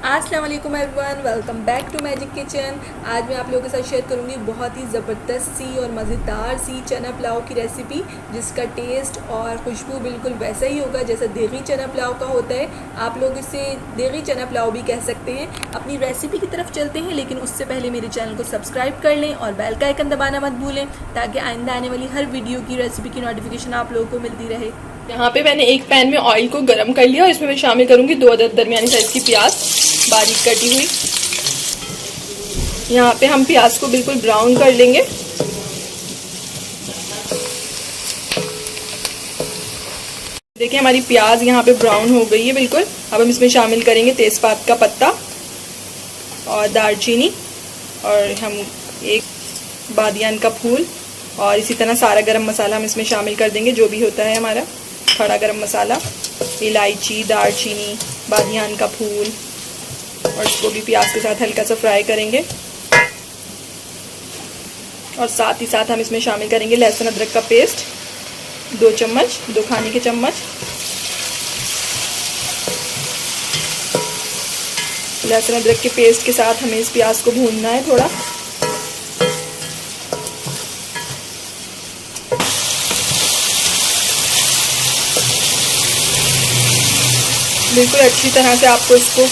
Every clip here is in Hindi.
अस्सलाम वालेकुम everyone, welcome back to Magic Kitchen. आज मैं आप लोगों के साथ शेयर करूंगी बहुत ही ज़बरदस्त सी और मज़ेदार सी चना पुलाव की रेसिपी, जिसका टेस्ट और खुशबू बिल्कुल वैसा ही होगा जैसा देगी चना पुलाव का होता है। आप लोग इसे देगी चना पुलाव भी कह सकते हैं। अपनी रेसिपी की तरफ चलते हैं, लेकिन उससे पहले मेरे चैनल को सब्सक्राइब कर लें और बेल का आइकन दबाना मत भूलें, ताकि आइंदा आने वाली हर वीडियो की रेसिपी की नोटिफिकेशन आप लोगों को मिलती रहे। यहाँ पे मैंने एक पैन में ऑयल को गरम कर लिया और इसमें मैं शामिल करूंगी 2 अदद दरमियानी साइज की प्याज बारीक कटी हुई। यहाँ पे हम प्याज को बिल्कुल ब्राउन कर लेंगे। देखिए हमारी प्याज यहाँ पे ब्राउन हो गई है बिल्कुल। अब हम इसमें शामिल करेंगे तेजपात का पत्ता और दालचीनी, और हम एक बादियान का फूल, और इसी तरह सारा गरम मसाला हम इसमें शामिल कर देंगे, जो भी होता है हमारा खड़ा गरम मसाला, इलायची, दालचीनी, बादियान का फूल, और इसको भी प्याज के साथ हल्का सा फ्राई करेंगे। और साथ ही साथ हम इसमें शामिल करेंगे लहसुन अदरक का पेस्ट 2 चम्मच, 2 खाने के चम्मच। लहसुन अदरक के पेस्ट के साथ हमें इस प्याज को भूनना है थोड़ा। बिल्कुल अच्छी तरह से आपको इसको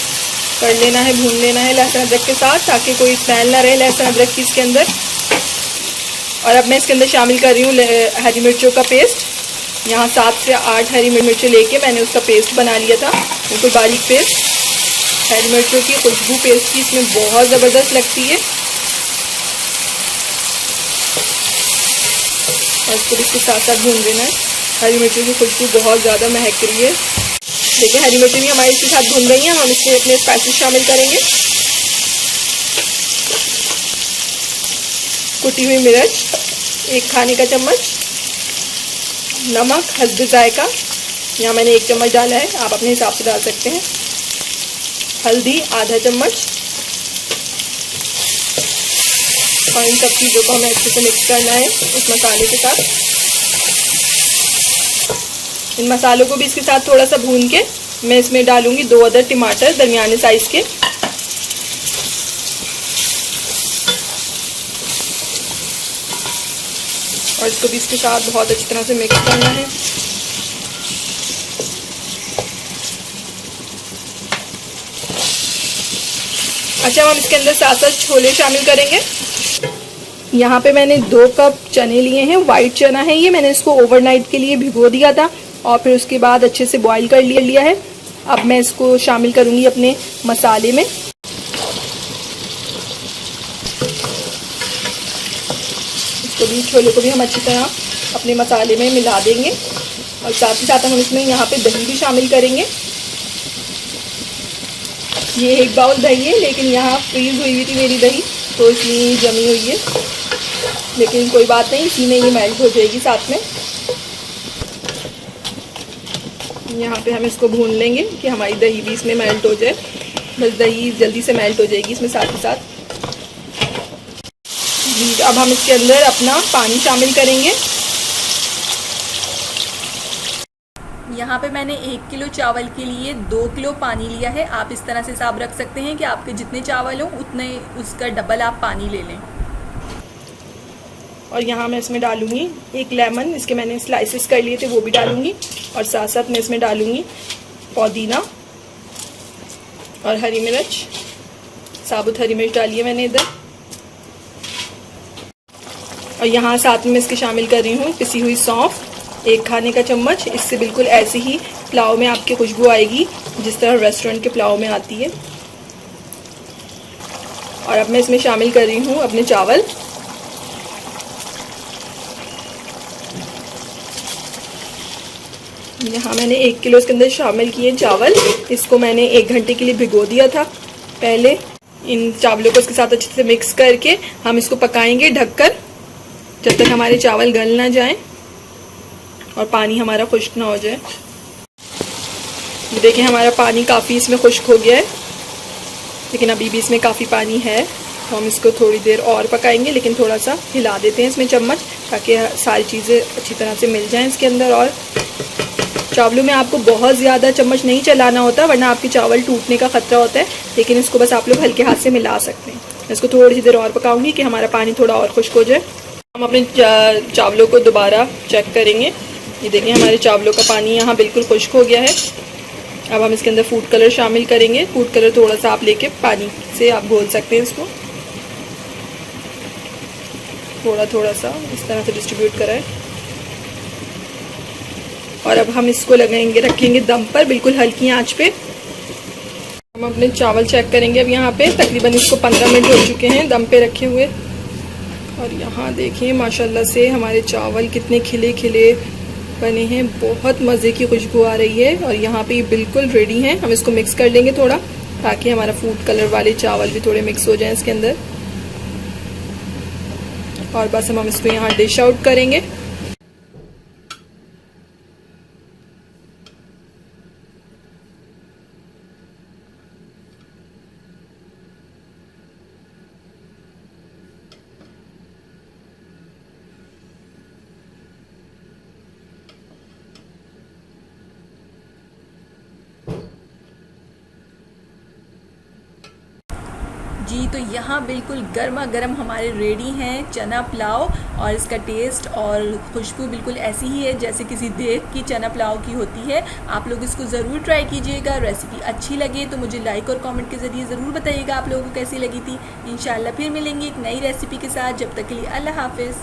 कर लेना है, भून लेना है लहसुन अदरक के साथ, ताकि कोई स्मेल ना रहे लहसुन अदरक की इसके अंदर। और अब मैं इसके अंदर शामिल कर रही हूँ हरी मिर्चों का पेस्ट। यहाँ 7 से 8 हरी मिर्चें लेके मैंने उसका पेस्ट बना लिया था, बिल्कुल बारीक पेस्ट। हरी मिर्चों की खुशबू पेस्ट की इसमें बहुत ज़बरदस्त लगती है। और इसको इसके साथ साथ भून देना है। हरी मिर्चों की खुशबू बहुत ज़्यादा महक रही है। देखिए हरी मिर्ची भी हमारी इसके साथ भून गई हैं। हम इसमें अपने स्पाइसेस शामिल करेंगे। कुटी हुई मिर्च 1 खाने का चम्मच, नमक हस्ब जायका, यहाँ मैंने 1 चम्मच डाला है, आप अपने हिसाब से डाल सकते हैं। हल्दी आधा चम्मच, और इन सब चीज़ों को हमें अच्छे से मिक्स करना है इस मसाले के साथ। इन मसालों को भी इसके साथ थोड़ा सा भून के मैं इसमें डालूंगी 2 अदद टमाटर दरमियाने साइज के। और इसको भी इसके साथ बहुत अच्छी तरह से मिक्स करना है। अच्छा, हम इसके अंदर साथ साथ छोले शामिल करेंगे। यहाँ पे मैंने 2 कप चने लिए हैं, वाइट चना है ये। मैंने इसको ओवरनाइट के लिए भिगो दिया था और फिर उसके बाद अच्छे से बॉईल कर लिया है। अब मैं इसको शामिल करूंगी अपने मसाले में। इसको भी, छोले को भी हम अच्छी तरह अपने मसाले में मिला देंगे। और साथ ही साथ हम इसमें यहाँ पे दही भी शामिल करेंगे। ये 1 बाउल दही है, लेकिन यहाँ फ्रीज हुई थी मेरी दही, तो इसलिए जमी हुई है, लेकिन कोई बात नहीं, इसी में ये मेल्ट हो जाएगी साथ में। यहाँ पे हम इसको भून लेंगे कि हमारी दही भी इसमें मेल्ट हो जाए। बस दही जल्दी से मेल्ट हो जाएगी इसमें साथ ही साथ। जी, अब हम इसके अंदर अपना पानी शामिल करेंगे। यहाँ पे मैंने 1 किलो चावल के लिए 2 किलो पानी लिया है। आप इस तरह से हिसाब रख सकते हैं कि आपके जितने चावल हो उतने उसका डबल आप पानी ले लें। और यहाँ मैं इसमें डालूंगी 1 लेमन, इसके मैंने स्लाइसेस कर लिए थे, वो भी डालूंगी। और साथ साथ मैं इसमें डालूंगी पुदीना और हरी मिर्च, साबुत हरी मिर्च डाली है मैंने इधर। और यहाँ साथ में इसके शामिल कर रही हूँ पिसी हुई सौंफ 1 खाने का चम्मच। इससे बिल्कुल ऐसी ही पुलाव में आपकी खुशबू आएगी जिस तरह रेस्टोरेंट के पुलाव में आती है। और अब मैं इसमें शामिल कर रही हूँ अपने चावल। यहाँ मैंने 1 किलो इसके अंदर शामिल किए चावल। इसको मैंने 1 घंटे के लिए भिगो दिया था पहले। इन चावलों को इसके साथ अच्छे से मिक्स करके हम इसको पकाएंगे ढककर, जब तक हमारे चावल गल ना जाएं और पानी हमारा खुश्क ना हो जाए। देखिए हमारा पानी काफ़ी इसमें खुश्क हो गया है, लेकिन अभी भी इसमें काफ़ी पानी है, तो हम इसको थोड़ी देर और पकाएंगे। लेकिन थोड़ा सा हिला देते हैं इसमें चम्मच, ताकि सारी चीज़ें अच्छी तरह से मिल जाएं इसके अंदर और चावलों में आपको बहुत ज़्यादा चम्मच नहीं चलाना होता, वरना आपके चावल टूटने का खतरा होता है, लेकिन इसको बस आप लोग हल्के हाथ से मिला सकते हैं। इसको थोड़ी सी देर और पकाऊंगी कि हमारा पानी थोड़ा और खुश्क हो जाए। हम अपने चावलों को दोबारा चेक करेंगे। ये देखिए हमारे चावलों का पानी यहाँ बिल्कुल खुश्क हो गया है। अब हम इसके अंदर फूड कलर शामिल करेंगे। फूड कलर थोड़ा सा आप लेके पानी से आप घोल सकते हैं इसको, थोड़ा थोड़ा सा इस तरह से डिस्ट्रीब्यूट कराएं। और अब हम इसको रखेंगे दम पर, बिल्कुल हल्की आंच पे। हम अपने चावल चेक करेंगे। अब यहाँ पे तकरीबन इसको 15 मिनट हो चुके हैं दम पे रखे हुए। और यहाँ देखिए माशाल्लाह से हमारे चावल कितने खिले खिले बने हैं, बहुत मज़े की खुशबू आ रही है। और यहाँ पे ये बिल्कुल रेडी हैं। हम इसको मिक्स कर लेंगे थोड़ा, ताकि हमारा फूड कलर वाले चावल भी थोड़े मिक्स हो जाएं इसके अंदर। और बस हम इसको यहाँ डिश आउट करेंगे। जी तो यहाँ बिल्कुल गर्मा गर्म हमारे रेडी हैं चना पुलाव, और इसका टेस्ट और खुशबू बिल्कुल ऐसी ही है जैसे किसी देव की चना पुलाव की होती है। आप लोग इसको ज़रूर ट्राई कीजिएगा। रेसिपी अच्छी लगे तो मुझे लाइक और कमेंट के ज़रिए ज़रूर बताइएगा आप लोगों को कैसी लगी थी। इंशाल्लाह फिर मिलेंगे एक नई रेसिपी के साथ। जब तक के लिए अल्लाह हाफिज़।